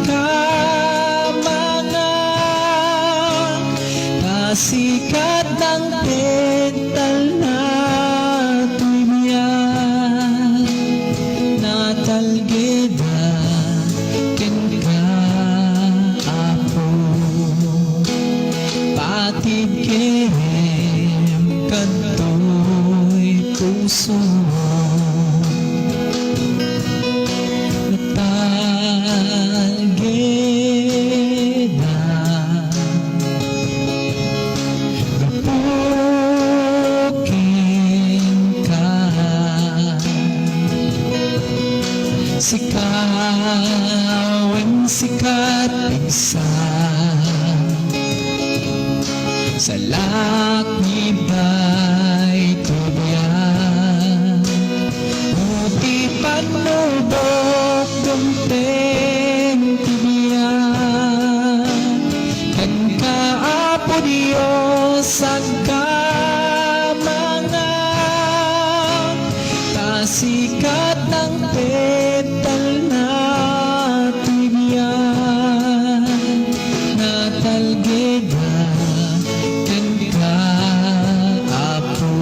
mga kasikat ng petal na tumiyan natalgeda ken ka apo patid kem kadtoy puso Sikawan sikat isa sa lakibay tubian uti panubok dumpeng tibian kan kaapo Diyos ang mga kasikat ng petal na tubian natalgeda ken ka apo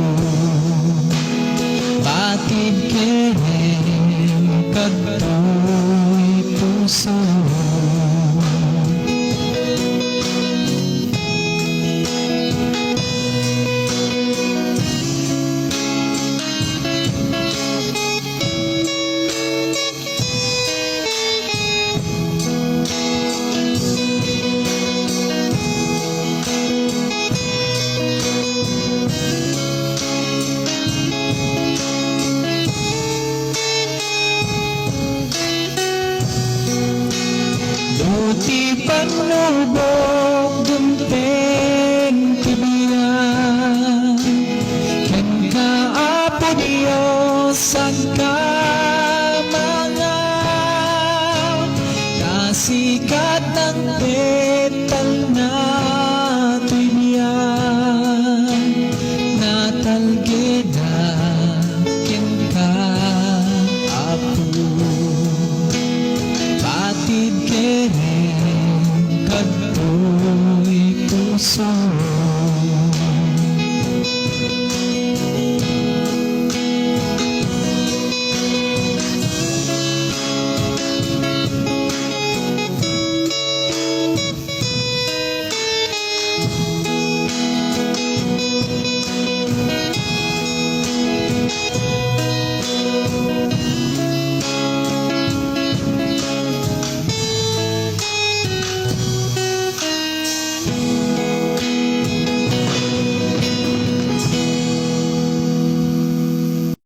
patid ken kadtoy puso Uti panubok dumpeng tibian ken kaapo Diyos ang mga kasikat ng petal na tubian natalgeda ken ka apo patid ken kadtoy puso